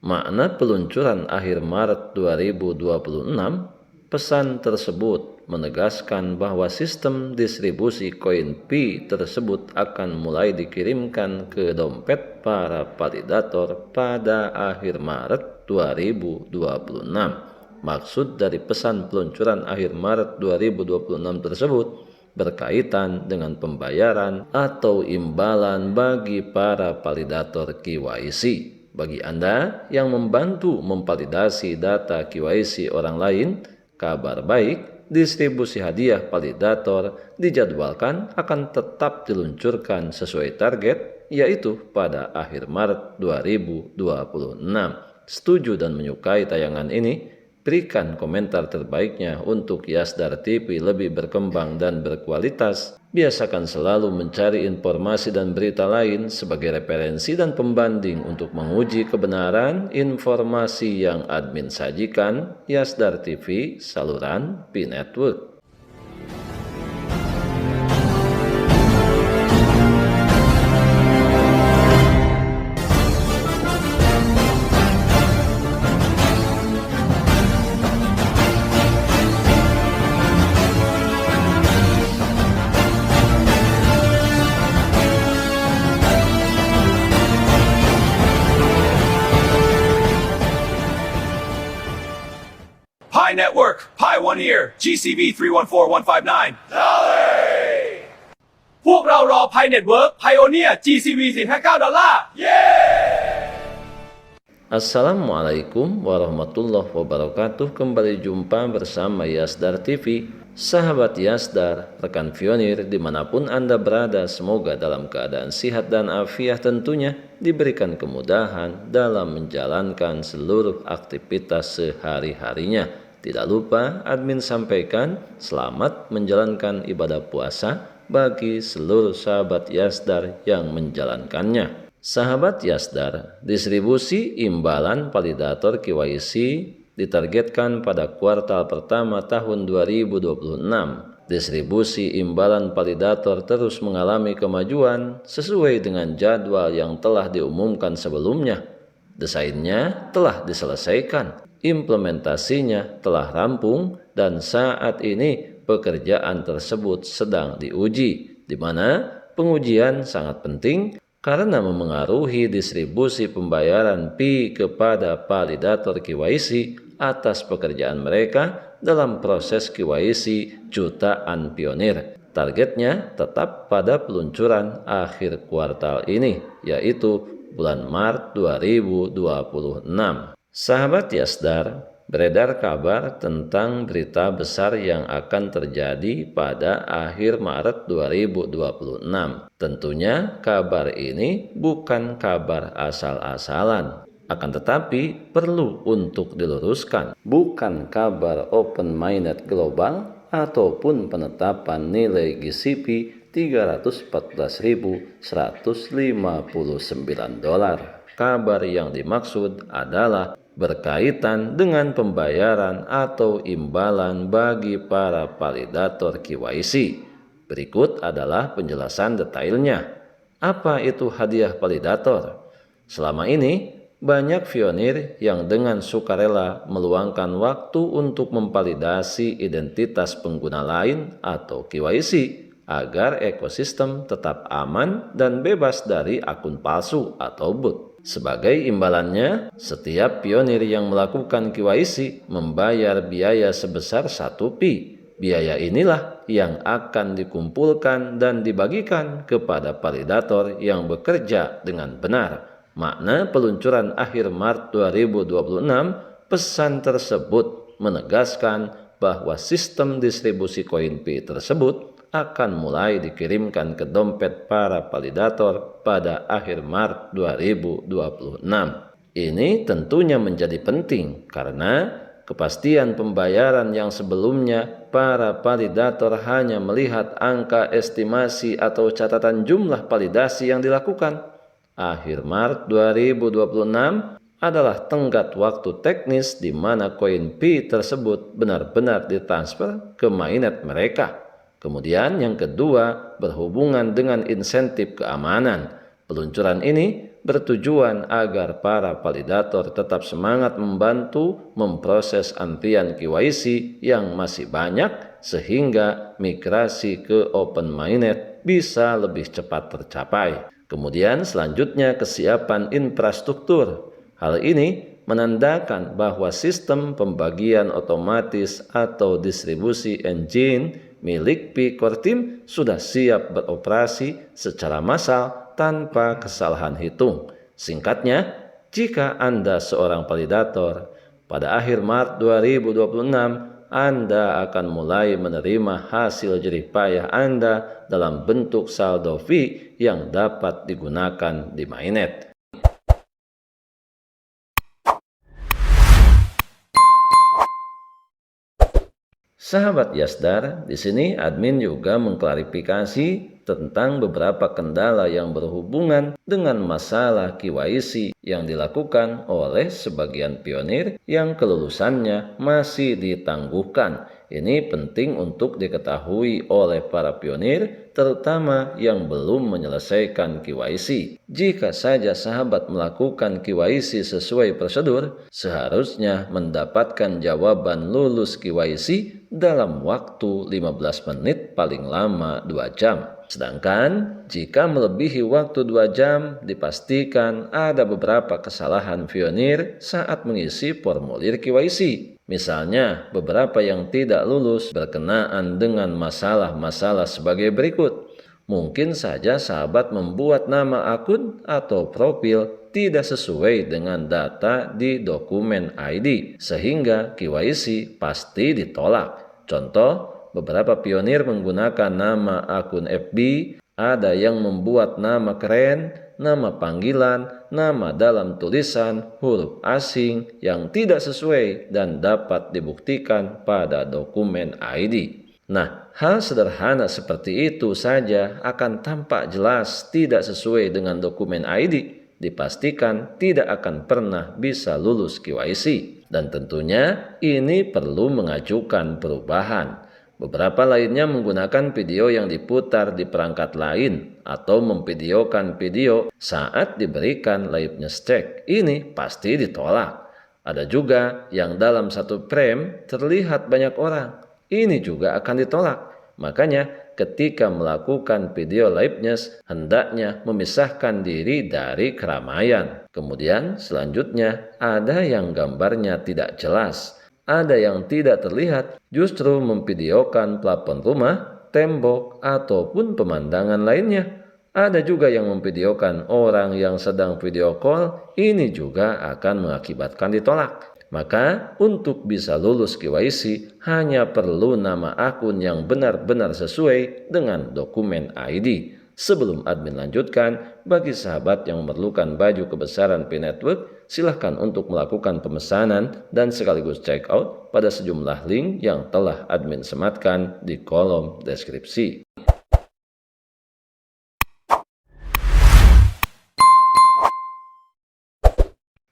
Makna peluncuran akhir Maret 2026, pesan tersebut menegaskan bahwa sistem distribusi koin Pi tersebut akan mulai dikirimkan ke dompet para validator pada akhir Maret 2026. Maksud dari pesan peluncuran akhir Maret 2026 tersebut berkaitan dengan pembayaran atau imbalan bagi para validator KYC. Bagi Anda yang membantu memvalidasi data KYC orang lain, kabar baik, distribusi hadiah validator dijadwalkan akan tetap diluncurkan sesuai target, yaitu pada akhir Maret 2026. Setuju dan menyukai tayangan ini? Berikan komentar terbaiknya untuk Yasdar TV lebih berkembang dan berkualitas. Biasakan selalu mencari informasi dan berita lain sebagai referensi dan pembanding untuk menguji kebenaran informasi yang admin sajikan. Yasdar TV, saluran Pi Network. Pi Network, Pi One Ear, GCV 314159. Dolly! พวกเรารอ Pi Network Pioneer GCV 459 $. Assalamualaikum warahmatullahi wabarakatuh. Kembali jumpa bersama Yasdar TV. Sahabat Yasdar, rekan pionir dimanapun Anda berada, semoga dalam keadaan sehat dan afiat, tentunya diberikan kemudahan dalam menjalankan seluruh aktivitas sehari-harinya. Tidak lupa admin sampaikan selamat menjalankan ibadah puasa bagi seluruh sahabat Yasdar yang menjalankannya. Sahabat Yasdar, distribusi imbalan validator KYC ditargetkan pada kuartal pertama tahun 2026. Distribusi imbalan validator terus mengalami kemajuan sesuai dengan jadwal yang telah diumumkan sebelumnya. Desainnya telah diselesaikan, implementasinya telah rampung, dan saat ini pekerjaan tersebut sedang diuji, di mana pengujian sangat penting karena memengaruhi distribusi pembayaran Pi kepada validator KYC atas pekerjaan mereka dalam proses KYC jutaan pionir. Targetnya tetap pada peluncuran akhir kuartal ini, yaitu bulan Maret 2026. Sahabat Yasdar, beredar kabar tentang berita besar yang akan terjadi pada akhir Maret 2026. Tentunya kabar ini bukan kabar asal-asalan, akan tetapi perlu untuk diluruskan. Bukan kabar open-minded global ataupun penetapan nilai GCP $314.159. Kabar yang dimaksud adalah berkaitan dengan pembayaran atau imbalan bagi para validator KYC. Berikut adalah penjelasan detailnya. Apa itu hadiah validator? Selama ini, banyak pionir yang dengan sukarela meluangkan waktu untuk memvalidasi identitas pengguna lain atau KYC agar ekosistem tetap aman dan bebas dari akun palsu atau bot. Sebagai imbalannya, setiap pionir yang melakukan KYC membayar biaya sebesar 1 Pi. Biaya inilah yang akan dikumpulkan dan dibagikan kepada validator yang bekerja dengan benar. Makna peluncuran akhir Maret 2026, pesan tersebut menegaskan bahwa sistem distribusi koin Pi tersebut akan mulai dikirimkan ke dompet para validator pada akhir Maret 2026. Ini tentunya menjadi penting karena kepastian pembayaran yang sebelumnya para validator hanya melihat angka estimasi atau catatan jumlah validasi yang dilakukan. Akhir Maret 2026 adalah tenggat waktu teknis di mana koin Pi tersebut benar-benar ditransfer ke mainnet mereka. Kemudian yang kedua berhubungan dengan insentif keamanan. Peluncuran ini bertujuan agar para validator tetap semangat membantu memproses antrian KYC yang masih banyak sehingga migrasi ke Open Mainnet bisa lebih cepat tercapai. Kemudian selanjutnya kesiapan infrastruktur. Hal ini menandakan bahwa sistem pembagian otomatis atau distribusi engine milik Pi Core Team sudah siap beroperasi secara massal tanpa kesalahan hitung. Singkatnya, jika Anda seorang validator, pada akhir Maret 2026 Anda akan mulai menerima hasil jerih payah Anda dalam bentuk saldo fee yang dapat digunakan di mainnet. Sahabat Yasdar, di sini admin juga mengklarifikasi tentang beberapa kendala yang berhubungan dengan masalah KYC yang dilakukan oleh sebagian pionir yang kelulusannya masih ditangguhkan. Ini penting untuk diketahui oleh para pionir, terutama yang belum menyelesaikan KYC. Jika saja sahabat melakukan KYC sesuai prosedur, seharusnya mendapatkan jawaban lulus KYC dalam waktu 15 menit paling lama 2 jam. Sedangkan jika melebihi waktu 2 jam, dipastikan ada beberapa kesalahan pionir saat mengisi formulir KYC. Misalnya, beberapa yang tidak lulus berkenaan dengan masalah-masalah sebagai berikut. Mungkin saja sahabat membuat nama akun atau profil tidak sesuai dengan data di dokumen ID, sehingga KYC pasti ditolak. Contoh, beberapa pionir menggunakan nama akun FB, ada yang membuat nama keren, nama panggilan, nama dalam tulisan, huruf asing yang tidak sesuai dan dapat dibuktikan pada dokumen ID. Nah, hal sederhana seperti itu saja akan tampak jelas tidak sesuai dengan dokumen ID. Dipastikan tidak akan pernah bisa lulus KYC. Dan tentunya ini perlu mengajukan perubahan. Beberapa lainnya menggunakan video yang diputar di perangkat lain atau memvideokan video saat diberikan liveness check. Ini pasti ditolak. Ada juga yang dalam satu frame terlihat banyak orang. Ini juga akan ditolak. Makanya ketika melakukan video liveness hendaknya memisahkan diri dari keramaian. Kemudian selanjutnya ada yang gambarnya tidak jelas. Ada yang tidak terlihat, justru memvideokan plafon rumah, tembok, ataupun pemandangan lainnya. Ada juga yang memvideokan orang yang sedang video call, ini juga akan mengakibatkan ditolak. Maka untuk bisa lulus KYC hanya perlu nama akun yang benar-benar sesuai dengan dokumen ID. Sebelum admin lanjutkan, bagi sahabat yang memerlukan baju kebesaran Pi Network, silahkan untuk melakukan pemesanan dan sekaligus check out pada sejumlah link yang telah admin sematkan di kolom deskripsi.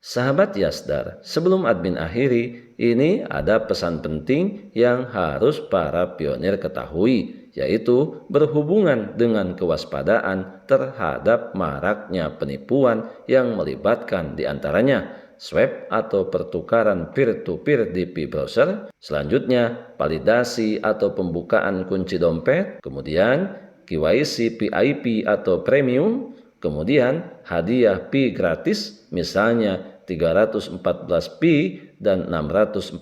Sahabat Yasdar, sebelum admin akhiri, ini ada pesan penting yang harus para pionir ketahui, yaitu berhubungan dengan kewaspadaan terhadap maraknya penipuan yang melibatkan diantaranya swap atau pertukaran peer-to-peer di Pi browser, selanjutnya validasi atau pembukaan kunci dompet, kemudian KYC PIP atau premium, kemudian hadiah Pi gratis, misalnya 314 Pi dan 614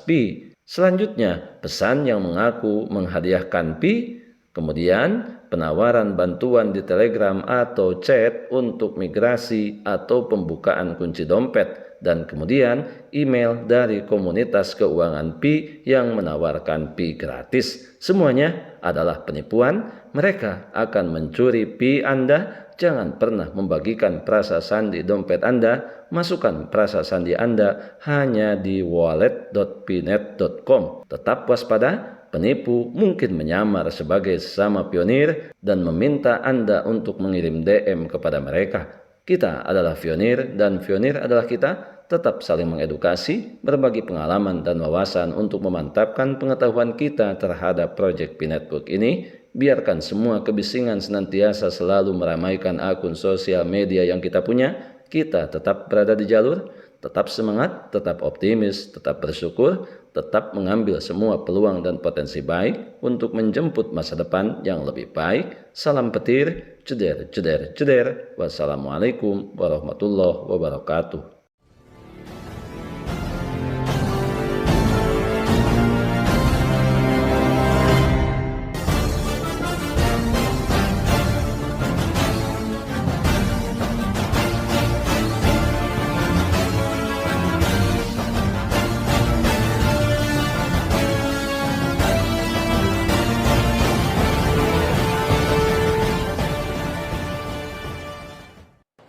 Pi. Selanjutnya, pesan yang mengaku menghadiahkan Pi, kemudian penawaran bantuan di Telegram atau chat untuk migrasi atau pembukaan kunci dompet, dan kemudian email dari komunitas keuangan Pi yang menawarkan Pi gratis. Semuanya adalah penipuan. Mereka akan mencuri Pi Anda. Jangan pernah membagikan prasasandi dompet Anda. Masukkan prasasandi Anda hanya di wallet.pinet.com. Tetap waspada, penipu mungkin menyamar sebagai sesama pionir dan meminta Anda untuk mengirim DM kepada mereka. Kita adalah pionir dan pionir adalah kita. Tetap saling mengedukasi, berbagi pengalaman dan wawasan untuk memantapkan pengetahuan kita terhadap proyek Pi Network ini. biarkan semua kebisingan senantiasa selalu meramaikan akun sosial media yang kita punya. Kita tetap berada di jalur, tetap semangat, tetap optimis, tetap bersyukur, tetap mengambil semua peluang dan potensi baik untuk menjemput masa depan yang lebih baik. Salam petir, ceder, ceder, ceder. Wassalamualaikum warahmatullahi wabarakatuh.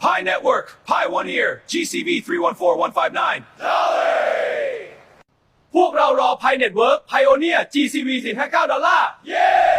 Pi Network, Pi 1 Year, GCV 314159. Dollar! พวกเรารอ Pi Network Pioneer GCV 459 ดอลลาร์ เย้